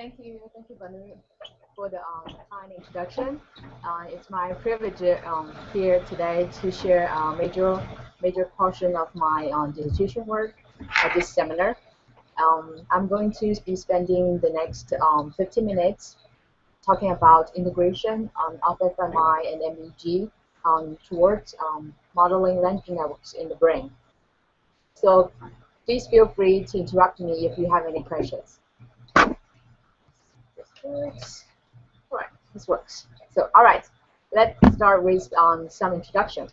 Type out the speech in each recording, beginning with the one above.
Thank you, Banu, for the kind introduction. It's my privilege here today to share a major portion of my dissertation work at this seminar. I'm going to be spending the next 15 minutes talking about integration of fMRI and MEG towards modeling language networks in the brain. So please feel free to interrupt me if you have any questions. Works. All right, this works. So, all right, let's start with some introduction.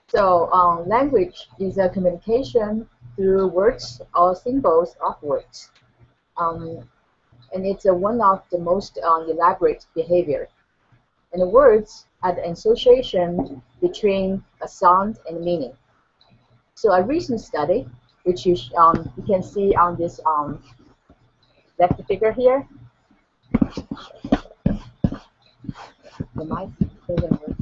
So, language is a communication through words or symbols of words, and it's one of the most elaborate behavior. And the words are the association between a sound and meaning. So, a recent study, which you can see on this left figure here. The mic doesn't work.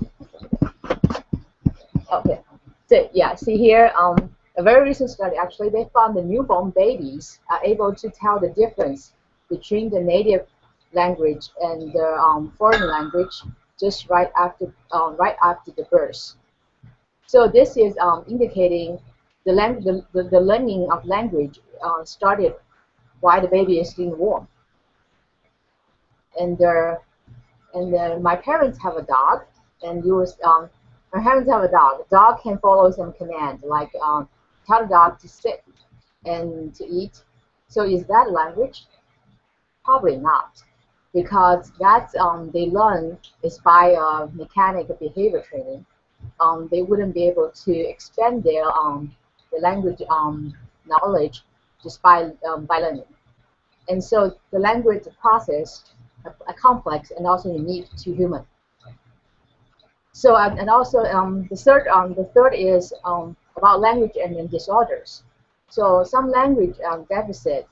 Okay. So yeah, see here, a very recent study actually, they found the newborn babies are able to tell the difference between the native language and the foreign language just right after the birth. So this is indicating the learning of language started while the baby is being born. And my parents have a dog, and my parents have a dog. The dog can follow some command, like tell the dog to sit and to eat. So is that language? Probably not, because that's they learn is by mechanical behavior training. They wouldn't be able to expand their the language knowledge just by learning. And so the language process are complex and also unique to human. So and also the third is about language and disorders. So some language deficit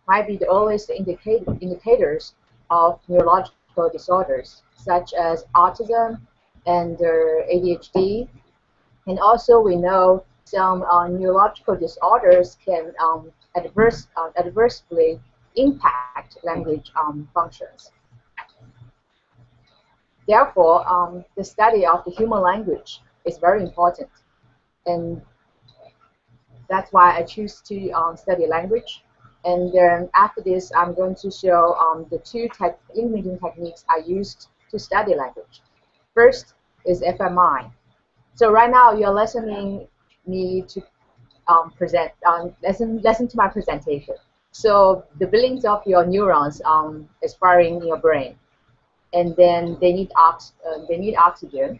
might be the earliest indicators of neurological disorders, such as autism and ADHD. And also we know some neurological disorders can adversely impact language functions. Therefore, the study of the human language is very important, and that's why I choose to study language. And then after this, I'm going to show the two imaging techniques I used to study language. First is fMRI. So right now, you're listening me to listen to my presentation. So the billions of your neurons is firing in your brain, and then they need oxygen.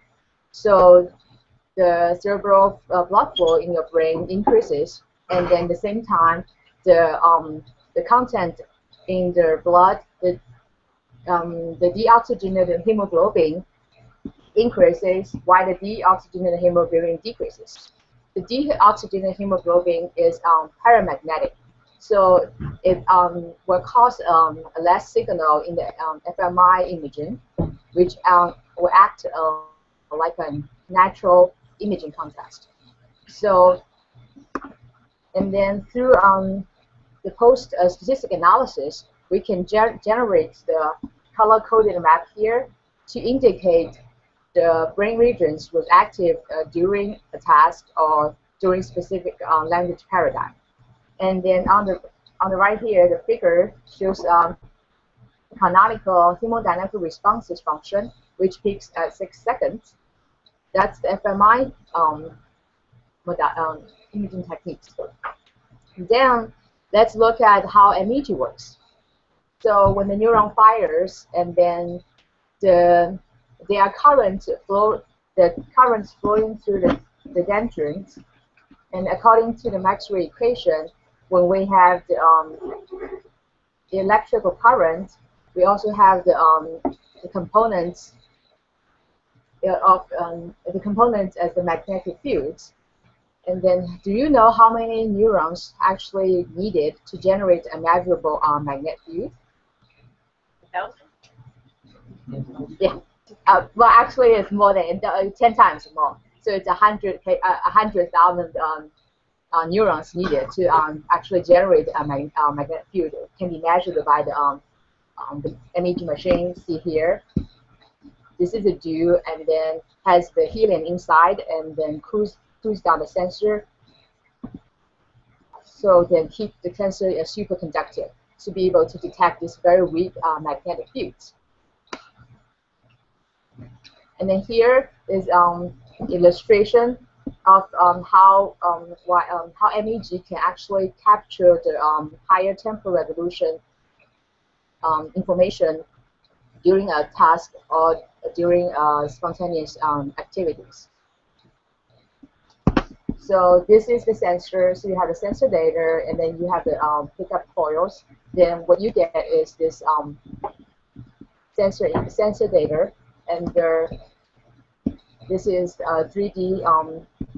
So the cerebral blood flow in your brain increases, and then at the same time, the content in the blood, the deoxygenated hemoglobin increases, while the deoxygenated hemoglobin decreases. The deoxygenated hemoglobin is paramagnetic. So it will cause a less signal in the fMRI imaging, which will act like a natural imaging contrast. So, and then through the post-statistic analysis, we can generate the color-coded map here to indicate the brain regions was active during a task or during specific language paradigm. And then on the right here, the figure shows canonical hemodynamic responses function, which peaks at 6 seconds. That's the fMRI imaging techniques. Then let's look at how MEG works. So when the neuron fires, and then the currents flowing through the dendrins, and according to the Maxwell equation, when we have the electrical current, we also have the components of the components as the magnetic fields. And then, do you know how many neurons actually needed to generate a measurable magnetic field? 1,000. Yeah. Well, actually, it's more than 10 times more. So it's 100,000 neurons needed to actually generate a magnetic field. It can be measured by the MEG machine. See here, this is a dew, and then has the helium inside, and then cools down the sensor, so then keep the sensor a superconductor to be able to detect this very weak magnetic fields. And then here is illustration of how MEG can actually capture the higher temporal resolution information during a task or during spontaneous activities. So this is the sensor. So you have the sensor data, and then you have the pickup coils. Then what you get is this sensor data, and this is a 3D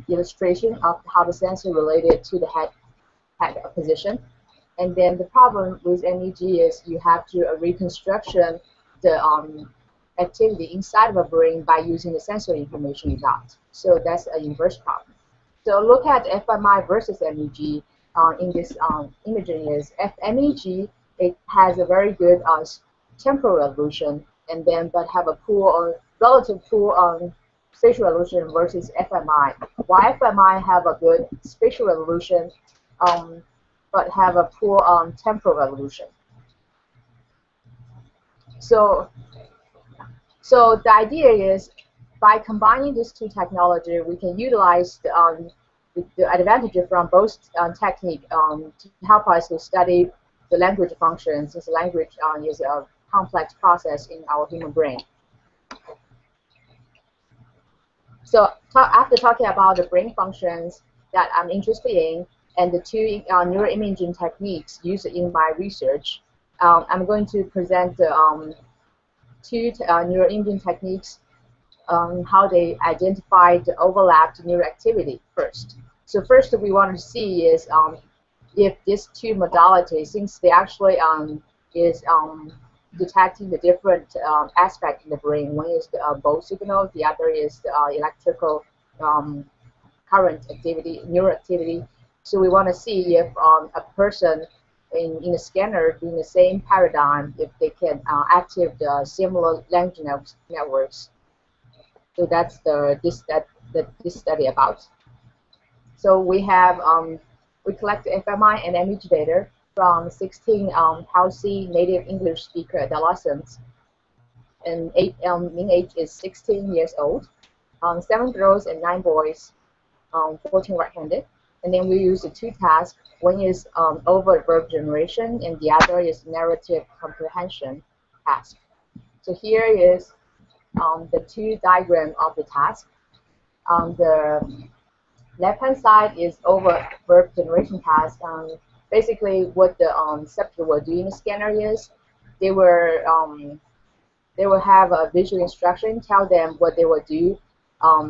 illustration of how the sensor related to the head position. And then the problem with MEG is you have to reconstruction the activity inside of a brain by using the sensory information you got. So that's an inverse problem. So look at fMRI versus MEG in this imaging is MEG, it has a very good temporal resolution, and then but have a poor relative poor spatial resolution versus fMRI. Why fMRI have a good spatial resolution but have a poor temporal resolution? So the idea is, by combining these two technologies, we can utilize the advantage from both techniques to help us to study the language functions, since language is a complex process in our human brain. So after talking about the brain functions that I'm interested in and the two neuroimaging techniques used in my research, I'm going to present the two neuroimaging techniques, how they identify the overlapped neuroactivity first. So first we want to see is if these two modalities, since they actually is detecting the different aspects in the brain. One is the bone signal, the other is the electrical current activity, neuroactivity. So we want to see if a person in a scanner doing the same paradigm, if they can activate the similar language networks. So that's this study about. So we have we collect fMRI and MEG data from 16 healthy native English speaker adolescents, and mean age is 16 years old. 7 girls and 9 boys, 14 right-handed. And then we use the two tasks. One is overt verb generation, and the other is narrative comprehension task. So here is the two diagrams of the task. On the left-hand side is overt verb generation task. Basically, what the subject will do in the scanner is they will have a visual instruction, tell them what they will do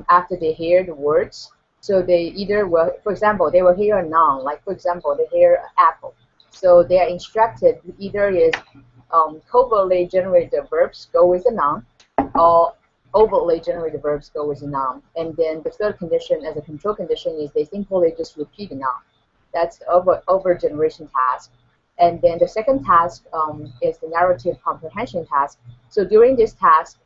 after they hear the words. So they either will, for example, they will hear a noun, like for example, they hear apple. So they are instructed either is covertly generate the verbs go with the noun, or overtly generate the verbs go with the noun. And then the third condition as a control condition is they simply just repeat the noun. That's the over generation task. And then the second task is the narrative comprehension task. So during this task,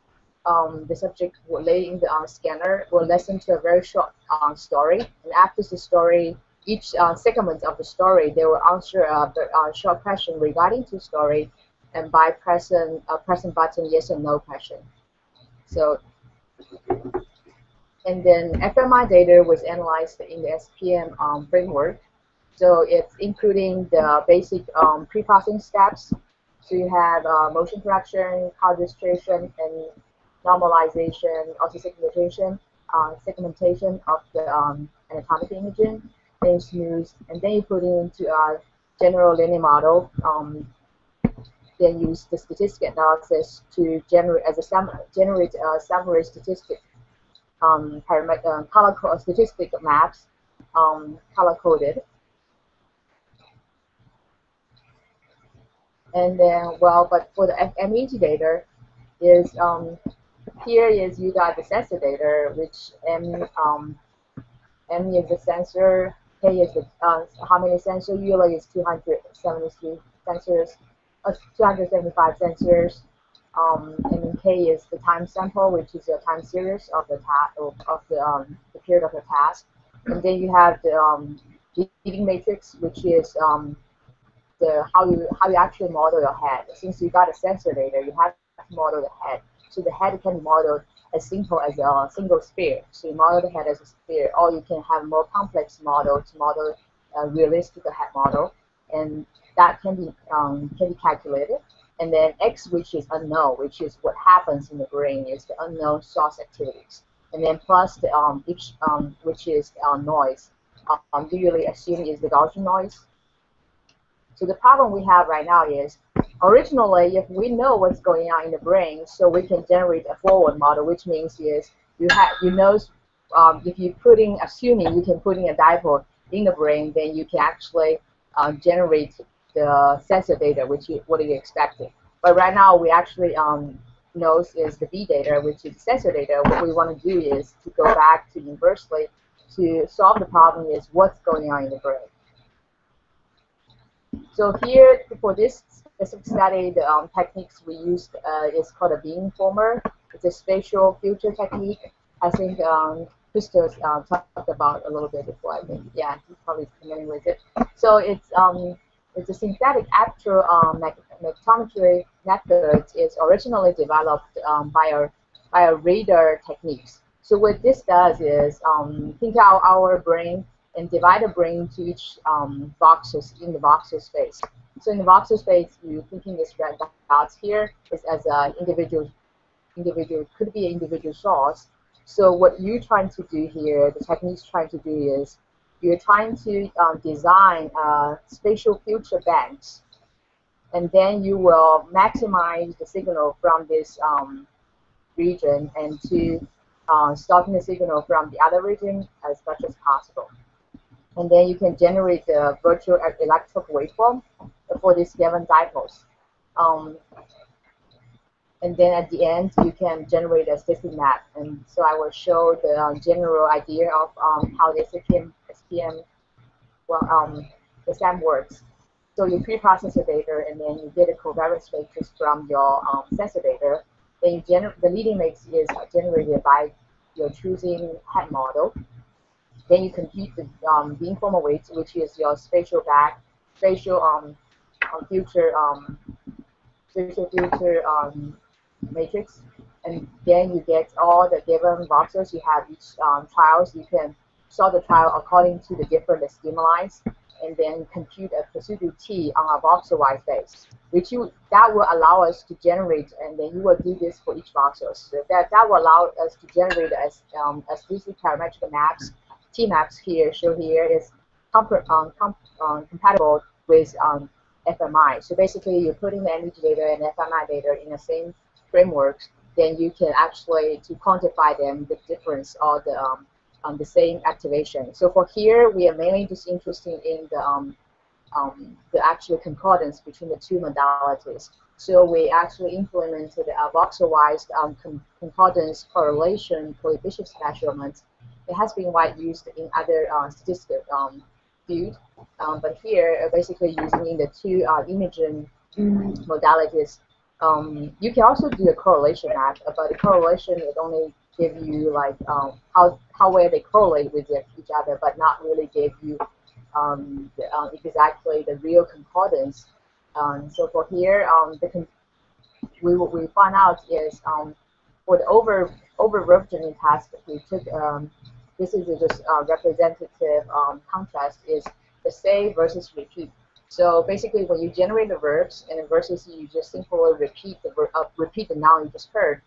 the subject will lay in the scanner, will listen to a very short story, and after the story, each segment of the story, they will answer a short question regarding the story, and by pressing button yes or no question. So, and then fMRI data was analyzed in the SPM framework. So it's including the basic pre-processing steps. So you have motion correction, color registration, and normalization, also segmentation of the anatomic imaging, then smooth, and then you put it into a general linear model. Then use the statistical analysis to generate a summary statistic color statistic maps, color coded. And then, well, but for the MEG data is here you got the sensor data, which M is the sensor, K is the how many sensors? Usually it's 273 sensors, 275 sensors. And then K is the time sample, which is a time series of the the period of the task. And then you have the leading matrix, which is the how you actually model your head. Since you got a sensor data, you have to model the head. So the head can be modeled as simple as a single sphere. So you model the head as a sphere, or you can have a more complex model to model a realistic head model, and that can be calculated. And then X, which is unknown, which is what happens in the brain, is the unknown source activities. And then plus the which is noise. Usually assumed is the Gaussian noise. So the problem we have right now is, originally, if we know what's going on in the brain, so we can generate a forward model, which means is if you assuming you can put in a dipole in the brain, then you can actually generate the sensor data, what you expected. But right now, we actually knows is the B data, which is sensor data. What we want to do is to go back to inversely to solve the problem is what's going on in the brain. So here, for this specific study, the techniques we used is called a beamformer. It's a spatial filter technique. I think Christos talked about a little bit before. I think, yeah, he's probably familiar with it. So it's a synthetic actual magnetometry method. It's originally developed by a radar techniques. So what this does is think out our brain and divide the brain to each voxels in the voxel space. So in the voxel space, you're thinking this red dots here is as an individual could be an individual source. So what you're trying to do here, the technique's trying to do is you're trying to design spatial filter banks, and then you will maximize the signal from this region and to stopping the signal from the other region as much as possible. And then you can generate the virtual electric waveform for these given dipoles. And then at the end, you can generate a static map. And so I will show the general idea of how the SPM, the SAM works. So you pre-process your data, and then you get a covariance matrix from your sensor data. Then the leading matrix is generated by your choosing head model. Then you compute the beamformer weights, which is your spatial future matrix, and then you get all the given voxels. You have each trials. You can solve the trial according to the different stimuli, and then compute a procedure T on a voxel-wise base, that will allow us to generate, and then you will do this for each voxel. So that will allow us to generate as these parametric maps. T maps here is compatible with fMRI. So basically, you're putting the MEG data and fMRI data in the same frameworks, then you can actually to quantify them the difference or the same activation. So for here, we are mainly just interested in the actual concordance between the two modalities. So we actually implemented a voxel-wise concordance correlation coefficient measurements. It has been widely used in other statistical fields, but here basically using the two imaging modalities. You can also do a correlation map, but the correlation would only give you like how well they correlate with each other, but not really give you exactly the real concordance. So for here, what we find out is for the over versioning task, we took this is just representative contrast is the say versus repeat. So basically, when you generate the verbs and versus you just simply repeat the noun you just heard.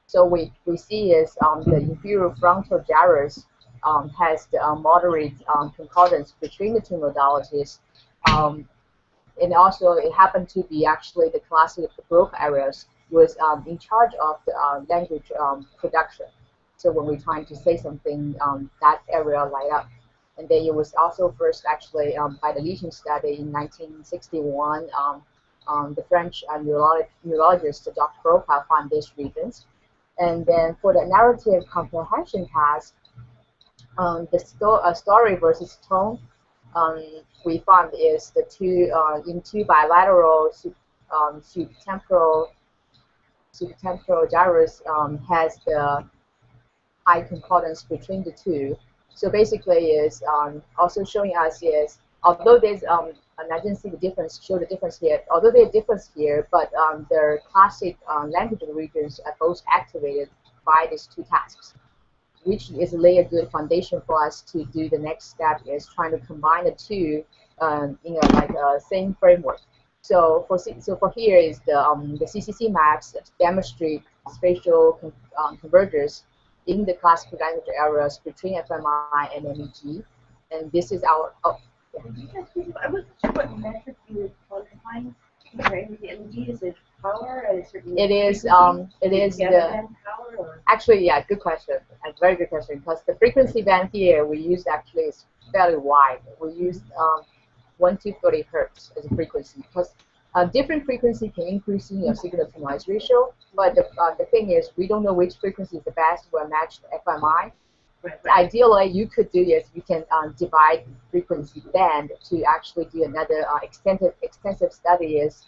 So we see is the inferior frontal gyrus has the moderate concordance between the two modalities. And also, it happened to be actually the classic growth areas was in charge of the language production. So when we're trying to say something, that area light up. And then it was also first actually by the lesion study in 1961. The French neurologist Dr. Broca found these regions. And then for the narrative comprehension task, the story versus tone we found is the in two bilateral spatiotemporal gyrus has the high concordance between the two. So basically, is also showing us is although there's and I didn't see the difference, show the difference here. Although there's a difference here, but their classic language regions are both activated by these two tasks, which is lay a good foundation for us to do the next step is trying to combine the two in a same framework. So for here is the CCC maps demonstrate spatial convergence in the classical language areas between fMRI and MEG, and this is our. I wasn't sure what metric you were quantifying comparing with the MEG. Is it power at a certain It is the power, or? Actually, yeah, good question. A very good question, because the frequency band here we used actually is fairly wide. We used 1 to 30 hertz as a frequency, because different frequency can increase in your signal to noise ratio. But the thing is, we don't know which frequency is the best to match the fMRI. Right. Ideally, you could do is you can divide frequency band to actually do another extensive study is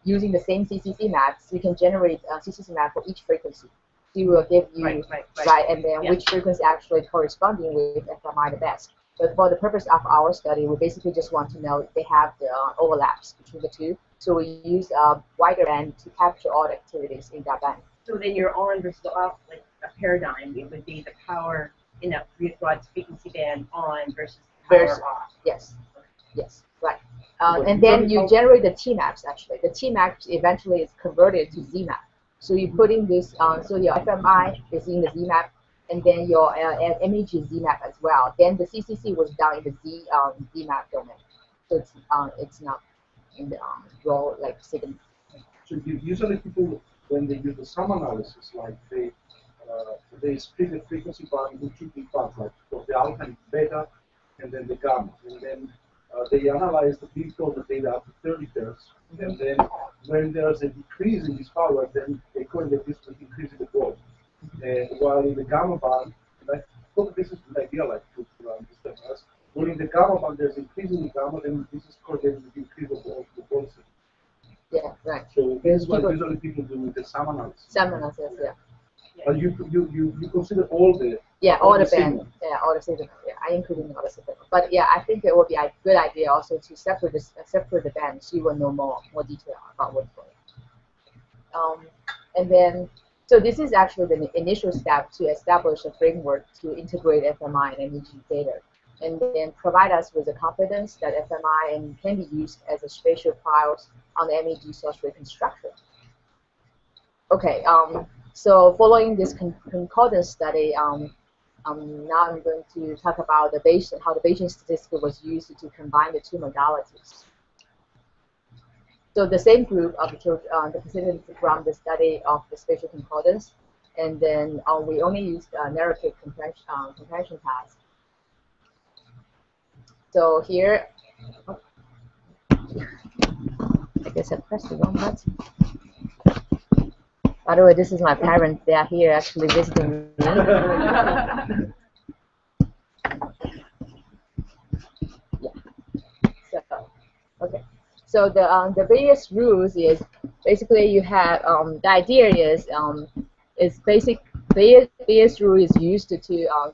using the same CCC maps. You can generate a CCC map for each frequency. So it will give you right, and then which frequency actually corresponding with fMRI the best. But for the purpose of our study, we basically just want to know if they have the overlaps between the two. So we use a wider band to capture all the activities in that band. So then your on versus off, like a paradigm, it would be the power in a really broad frequency band on versus power off. Yes, yes, right. And then you generate the T maps. Actually, the T maps eventually is converted to Z map. So you put in this. So your fMRI is in the Z map, and then your MEG Z map as well. Then the CCC was done in the Z map domain. So it's not in the raw like signal. So usually people, when they use the sum analysis, like they split the frequency band into two big parts, like for the alpha and beta, and then the gamma, and then they analyze the big total data up to 30 hertz, and then when there's a decrease in this power, then they correlate this with increase in the growth. While in the gamma band, and I thought this is the idea, like to understand us, when in the gamma band there's increase in the gamma, then this is correlated with increase of the growth. Yeah, right. So this is what usually people do with the sum analysis. Sum analysis, yeah. But you consider all the all the band, all the signal. Yeah, I included all the signal. But yeah, I think it would be a good idea also to separate the band, so you will know more detail about what's going on. And then, so this is actually the initial step to establish a framework to integrate fMRI and MEG data, and then provide us with the confidence that fMRI can be used as a spatial files on the MEG source reconstruction. Okay. So following this concordance study, now I'm going to talk about how the Bayesian statistic was used to combine the two modalities. So the same group of the participants from the study of the spatial concordance, and then we only used narrative comprehension task. So here, I guess I pressed the wrong button. By the way, this is my parents. They are here actually visiting me. Yeah. So, okay. So the various rules is basically you have the idea is basic Bayes rule is used to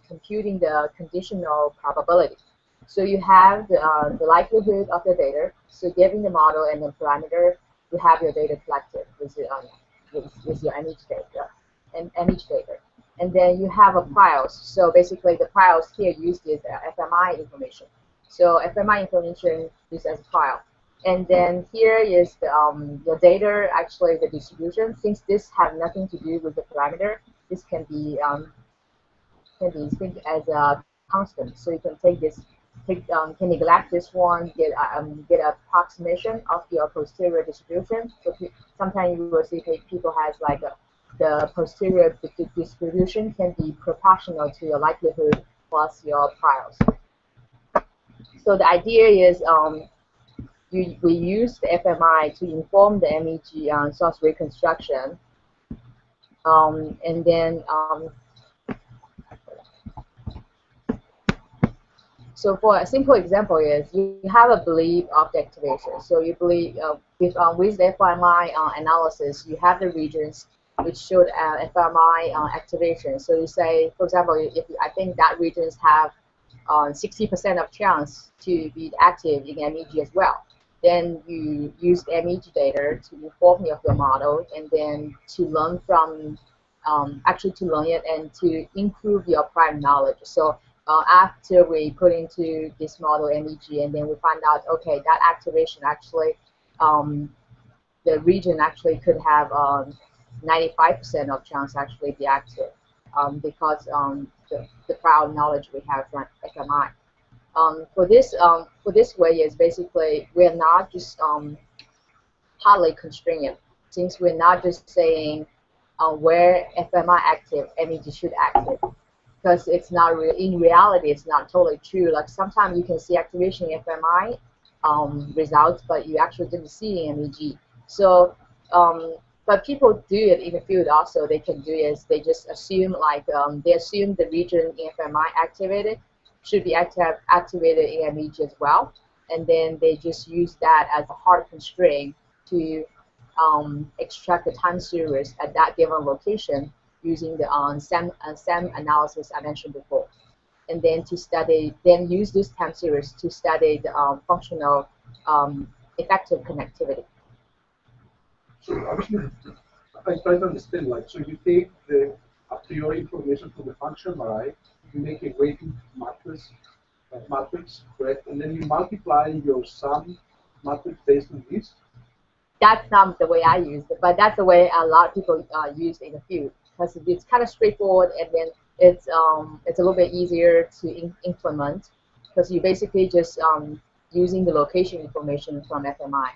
computing the conditional probability. So you have the likelihood of the data. So given the model and the parameter, you have your data collected with your MEG data and then you have a priors. So basically the priors here used is fMRI information. So fMRI information is as a prior. And then here is the data, actually the distribution. Since this have nothing to do with the parameter, this can be think as a constant. So you can take this, can neglect this one, get an approximation of your posterior distribution. So sometimes you will see people has like the posterior distribution can be proportional to your likelihood plus your priors. So the idea is we use the fMRI to inform the MEG source reconstruction, and then So for a simple example is you have a belief of the activation. So you believe with the fMRI analysis, you have the regions which showed fMRI activation. So you say, for example, if I think that regions have 60% of chance to be active in MEG as well, then you use the MEG data to inform of your model, and then to learn from actually to learn it and to improve your prior knowledge. So after we put into this model MEG, and then we find out, okay, that activation actually, the region actually could have 95% of chance actually be active because the prior knowledge we have from fMRI. For this way is basically we're not just hardly constrained, since we're not just saying where fMRI active, MEG should active, because it's not in reality it's not totally true. Like sometimes you can see activation in fMRI results, but you actually didn't see in MEG. So but people do it in the field also. They can do is they just assume like they assume the region in fMRI activated should be activated in MEG as well, and then they just use that as a hard constraint to extract the time series at that given location using the SEM analysis I mentioned before, and then to study, then use this time series to study the functional effective connectivity. So actually, I try to understand, like, so you take the a priori information from the function MRI, you make a weighting matrix, correct, and then you multiply your sum matrix based on this. That's not the way I use it, but that's the way a lot of people use it in the field, because it's kind of straightforward, and then it's a little bit easier to implement, because you basically just using the location information from fMRI.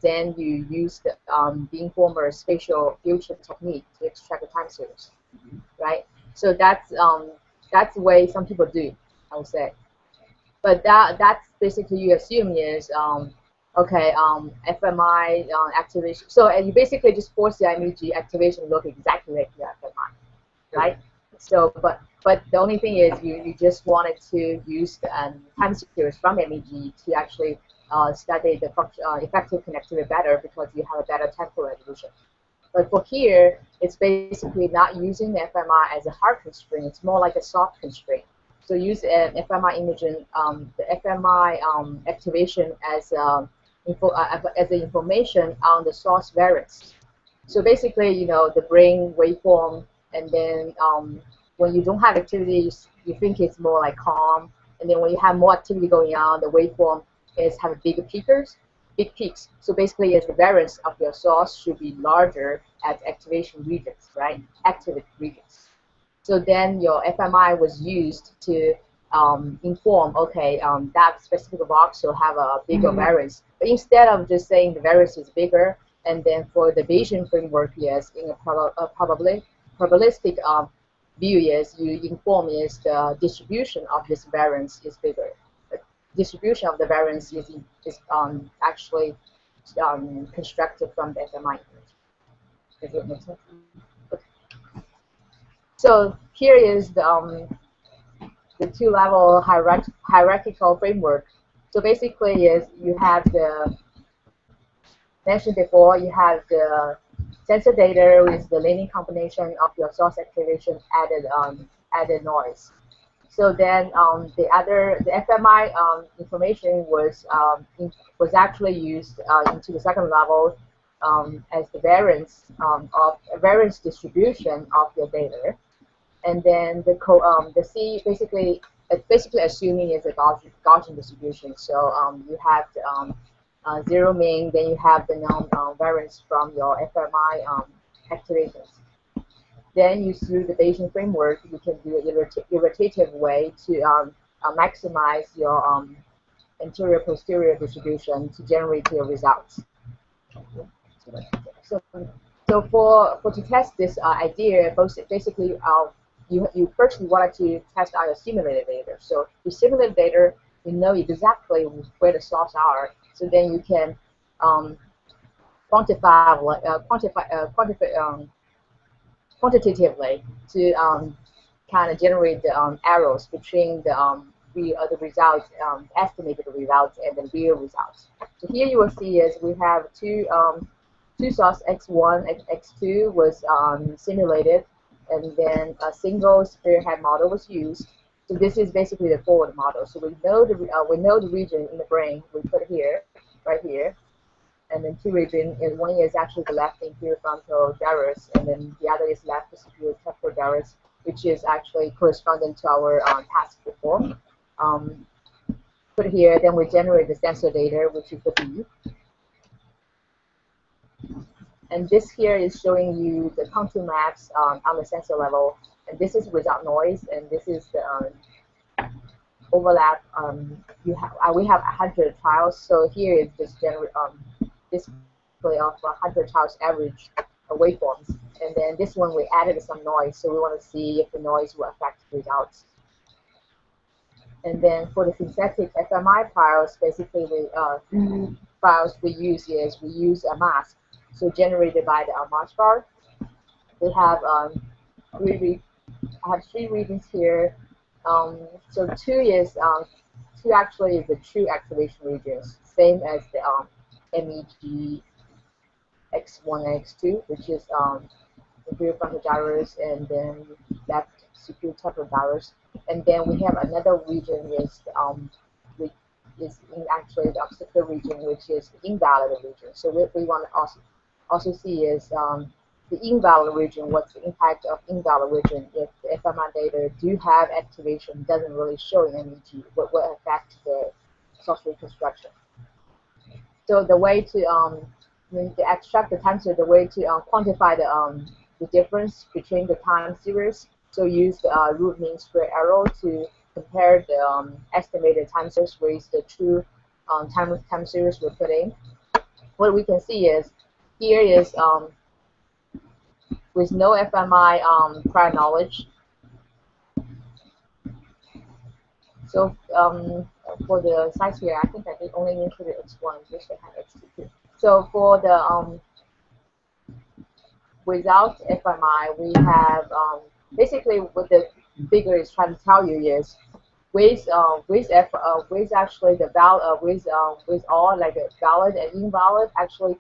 Then you use the informer spatial future technique to extract the time series, right? So that's the way some people do, I would say. But that's basically you assume is okay, fMRI activation. So you basically just force the MEG activation to look exactly like the fMRI, right? So but the only thing is you just wanted to use the time series from MEG to actually study the effective connectivity better, because you have a better temporal resolution. But for here, it's basically not using the fMRI as a hard constraint. It's more like a soft constraint. So use fMRI imaging, the fMRI activation as the information on the source variance. So basically, you know, the brain waveform, and then when you don't have activity, you think it's more like calm, and then when you have more activity going on, the waveform have big peaks. So basically, the variance of your source should be larger at activation regions, right? Active regions. So then your fMRI was used to inform, okay, that specific box will have a bigger variance. But instead of just saying the variance is bigger, and then for the Bayesian framework, yes, in a probabilistic view, yes, you inform is the distribution of this variance is bigger. Distribution of the variance is actually constructed from the fMRI image. Does it make sense? Okay. So here is the two-level hierarchical framework. So basically, is you have the mentioned before, you have the sensor data with the linear combination of your source activation added noise. So then the fMRI information was actually used into the second level as the variance variance distribution of your data, and then the C basically it's basically assuming it's a Gaussian distribution. So you have the zero mean, then you have the known variance from your fMRI activations. Then you through the Bayesian framework, you can do an iterative way to maximize your anterior-posterior distribution to generate your results. So for to test this idea, basically you first wanted to test out your simulated data. So the simulated data, you know exactly where the source are. So then you can quantitatively to kind of generate the arrows between the the results, estimated results, and the real results. So here you will see is we have two source x1, x2 was simulated, and then a single spearhead model was used. So this is basically the forward model. So we know the region in the brain. We put here, right here, and then two regions. And one is actually the left inferior frontal gyrus, and then the other is left superior temporal gyrus, which is actually corresponding to our task before. Put here, then we generate the sensor data, which is the B. And this here is showing you the contour maps on the sensor level. And this is without noise, and this is the overlap. We have 100 tiles, so here is this display of 100 tiles average waveforms. And then this one we added some noise, so we want to see if the noise will affect the results. And then for the synthetic fMRI files, basically files we use a mask, so generated by the Mars bar. We have I have three regions here. So two actually is the true activation regions, same as the MEG X1 and X2, which is inferior frontal gyrus and then left superior temporal gyrus. And then we have another region which is actually the occipital region, which is the invalid region. So what we want to also see is the invalid region, what's the impact of invalid region if the fMRI data do have activation, doesn't really show in MEG, what will affect the source reconstruction. So the way to extract the time series, the way to quantify the difference between the time series, so use the root mean square error to compare the estimated time series with the true time series we put in. What we can see is here is with no fMRI prior knowledge. So for the size here, I think I did only include x1, which I have x2. So for the without fMRI, we have basically what the figure is trying to tell you is with actually the with all like valid and invalid actually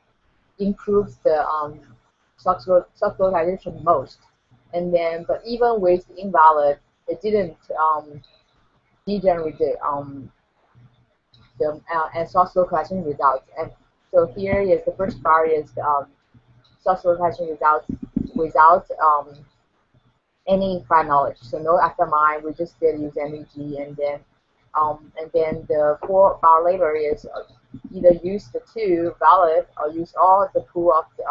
improves the sublocalization most, and then but even with the invalid, it didn't degenerate the source localization results. And so here is the first part is source localization results without any prior knowledge. So no fMRI, we just did use MEG, and then the 4 bar later is either use the 2 valid or use all the pool of the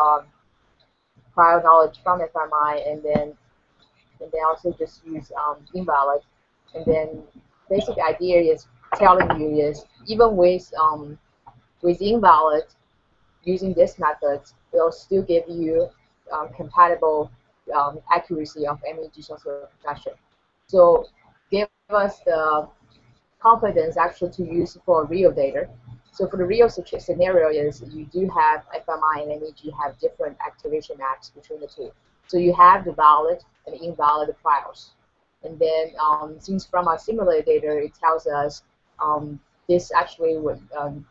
prior knowledge from fMRI, and then also just use invalid. And then basic idea is telling you is even with invalid, using this method will still give you compatible accuracy of MEG source reconstruction. So give us the confidence actually to use for real data. So for the real scenario is you do have fMRI and MEG have different activation maps between the two. So you have the valid and invalid priors. And then since from our simulated data, it tells us this actually would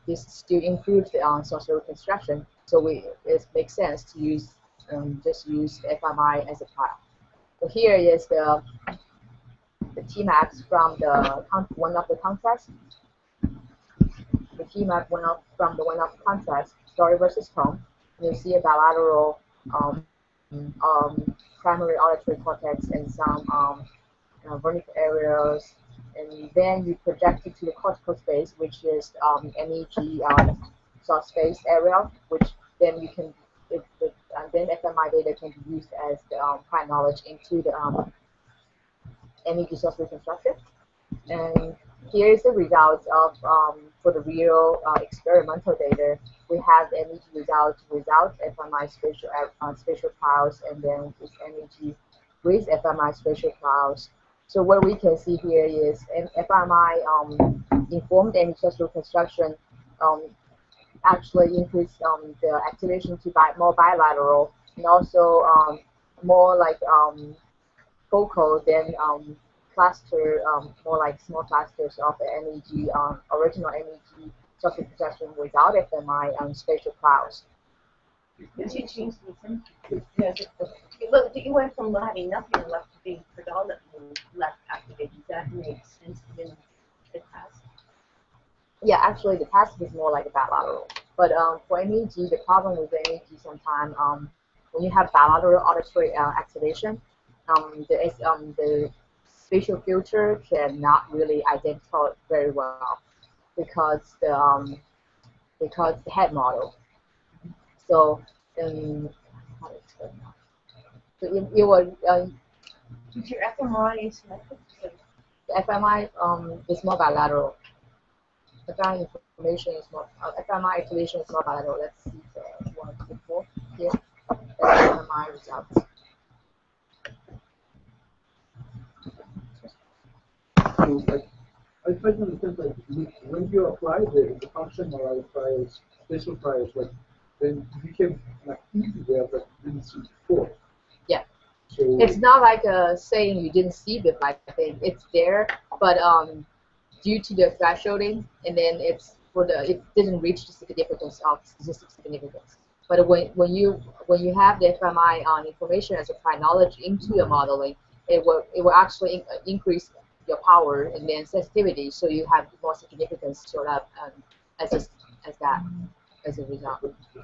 this still improves the source reconstruction. So it makes sense to use just use fMRI as a prior. So here is the T maps from the one of the contrast. The T map from the one of contrast, story versus tone. You see a bilateral primary auditory cortex and some vertical areas, and then you project it to the cortical space, which is MEG source space area, which then you can then fMRI data can be used as the prior knowledge into the MEG source reconstruction. And here is the results of for the real experimental data. We have the MEG results without fMRI spatial trials, and then with MEG with fMRI spatial trials. So what we can see here is fMRI informed MEG source reconstruction actually increase the activation to more bilateral, and also more like focal than cluster, more like small clusters of the MEG, original MEG software projection without FMI and spatial clouds. Did you change the incentive? Look, you went from having nothing left to being predominantly left activated. Does that make sense in the task? Yeah, actually, the task is more like a bilateral. But for MEG, the problem with the MEG sometimes, when you have bilateral auditory activation, the spatial filter cannot really identify very well because the head model. So, how to explain that? So it was Did your fMRI selected? the FMI is more bilateral. FMI information is more FMI activation is more bilateral. Let's see the one before here. That's FMI results. So, like, I try to understand, like, when you apply the function or priors, spatial priors, like, then it became an activity there that you didn't see before. Yeah. So It's not like saying you didn't see the black thing. It's there, but due to the thresholding, and then it didn't reach the significance of statistical significance. But when you have the FMI information as a prior knowledge into your modeling, it will actually increase your power and then sensitivity, so you have more significance showed up as a result.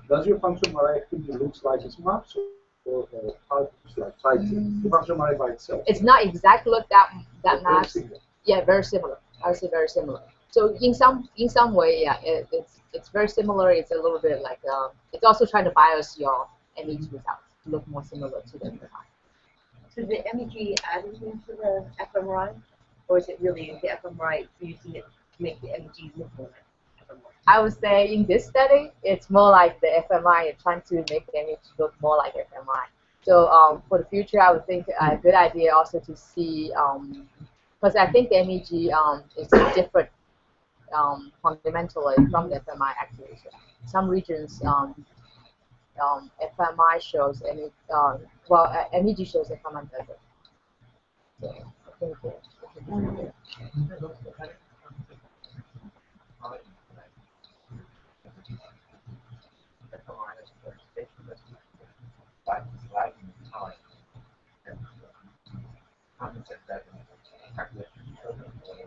does your function MRI activity looks like it's mapped, or how it looks like the function MRI by itself? It's not exactly like that Very maps. similar. Yeah, very similar. I would say very similar. So in some way, yeah, it's very similar. It's a little bit like it's also trying to bias your MEG results to look more similar to the FMI. So the MEG added into the fMRI, or is it really the fMRI using it to make the MEG look more like fMRI? I would say in this study, it's more like the FMI trying to make the MEG look more like FMI. So for the future, I would think a good idea also to see, because I think the MEG is different fundamentally from the FMI activation. Some regions, FMI shows MEG, MEG shows FMI doesn't. So I think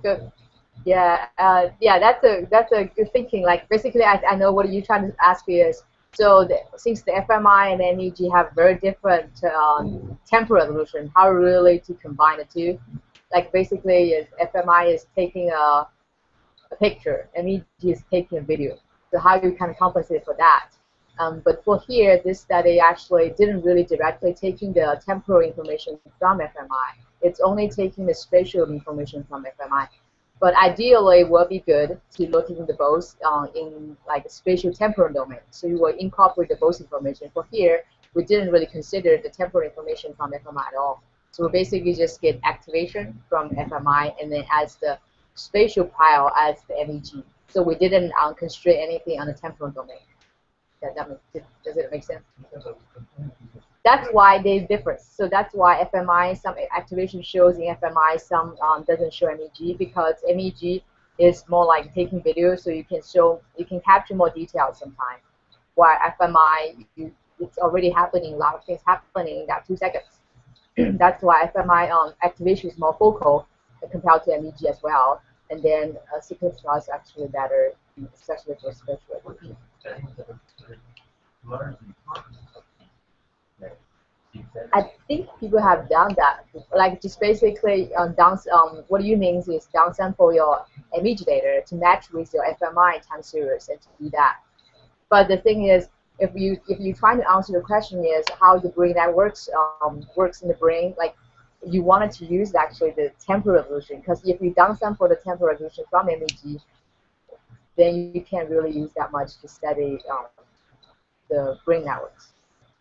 good. Yeah, yeah, that's a good thinking. Like basically, I know what you're trying to ask me is, so since the FMI and MEG have very different temporal resolution, how really to combine the two? Like basically, FMI is taking a picture, MEG is taking a video. So how you can compensate for that? But for here, this study actually didn't really directly taking the temporal information from FMI. It's only taking the spatial information from FMI. But ideally, it would be good to look into the both in like a spatial temporal domain. So you will incorporate the both information. For here, we didn't really consider the temporal information from FMI at all. So we basically just get activation from FMI and then as the spatial prior as the MEG. So we didn't constrain anything on the temporal domain. Does it make sense? That's why they differ. So that's why FMI, some activation shows in FMI, some doesn't show MEG, because MEG is more like taking video, so you can capture more details sometimes. While FMI, it's already happening, a lot of things happening in that 2 seconds. That's why FMI activation is more focal compared to MEG as well. And then sequence is actually better, especially for spatial recognition. I think people have done that. Like just basically what you mean is downsample your MEG data to match with your FMI time series and to do that. But the thing is, if you trying to answer the question is how the brain networks works in the brain, like you wanted to use actually the temporal resolution, because if you downsample the temporal resolution from MEG, then you can't really use that much to study the brain networks.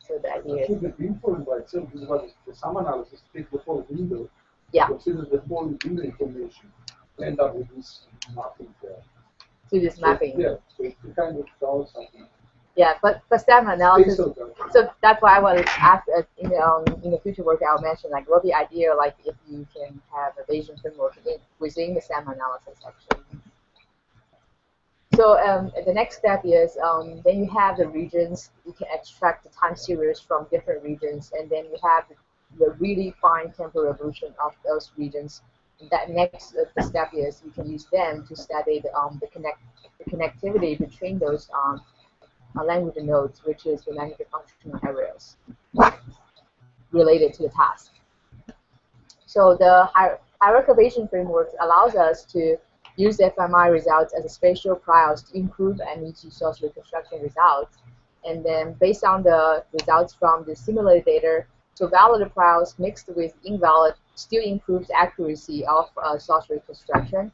So the idea So is, the beamforming by itself is about the sum analysis takes the whole window, yeah, considers the whole window information, end up with this mapping there. to this mapping. Yeah, so it kind of does something. Yeah, but SAM analysis, So that's why I was asked in the future work I'll mention, like, what the idea, like, if you can have a Bayesian framework within the SAM analysis, actually. So the next step is then you have the regions. You can extract the time series from different regions, and then you have the really fine temporal evolution of those regions. And that next step is you can use them to study the connectivity between those language nodes, which is the language functional areas related to the task. So the hierarchical Bayesian framework allows us to use the fMRI results as a spatial priors to improve MEG source reconstruction results. And then based on the results from the simulated data, so valid priors mixed with invalid still improves accuracy of source reconstruction.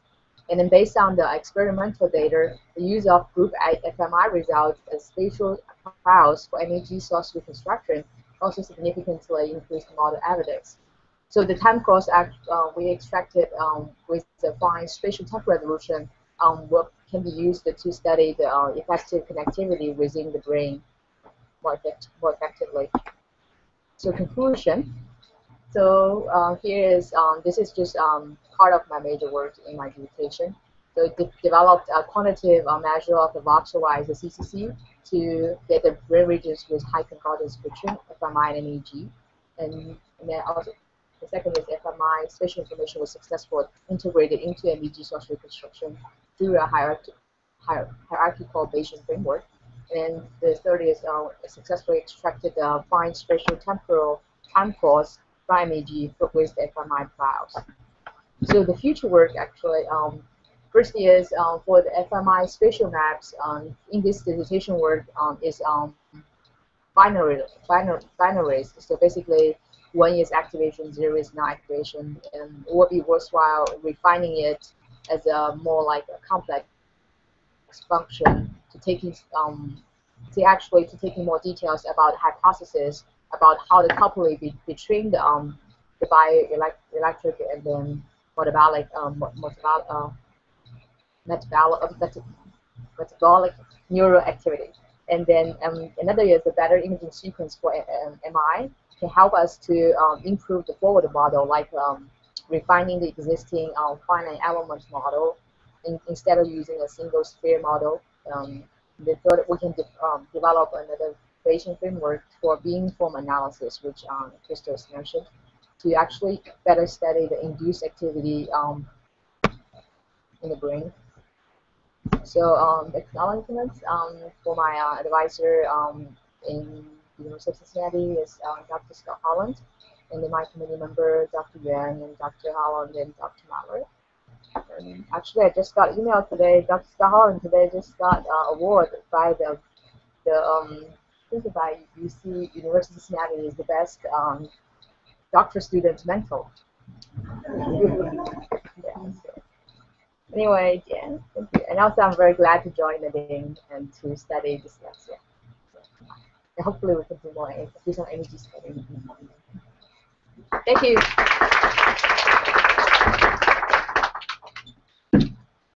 And then based on the experimental data, the use of group fMRI results as spatial priors for MEG source reconstruction also significantly increased model evidence. So the time course we extracted with the fine spatial temporal resolution what can be used to study the effective connectivity within the brain more effectively. So conclusion. So here is this is just part of my major work in my dissertation. So it developed a quantitative measure of the voxel-wise CCC to get the brain regions with high concordance between fMRI and MEG, and then also. The second is fMRI spatial information was successfully integrated into MEG source reconstruction through a hierarchical Bayesian framework. And the third is successfully extracted the fine spatial temporal time course from MEG with the fMRI files. So the future work actually, first is for the fMRI spatial maps in this dissertation work is binaries. So basically, 1 is activation, 0 is non-activation, and it would be worthwhile refining it as a more like a complex function to taking taking more details about hypothesis about how the coupling between the bioelectric and then metabolic neuroactivity. And then another is a better imaging sequence for MI can help us to improve the forward model, like refining the existing finite element model instead of using a single sphere model. The third, we can develop another Bayesian framework for beamform analysis, which Christos mentioned, to actually better study the induced activity in the brain. So the acknowledgements for my advisor in the University of Cincinnati is Dr. Scott Holland, and then my committee member, Dr. Wang, and Dr. Holland, and Dr. Mallard. And actually, I just got email today. Dr. Scott Holland today just got an award by by UC University of Cincinnati is the best doctor-student mentor. Yeah, so. Anyway, yeah, thank you. And also, I'm very glad to join the team and to study dyslexia. And hopefully, we can do some energy study. Thank you.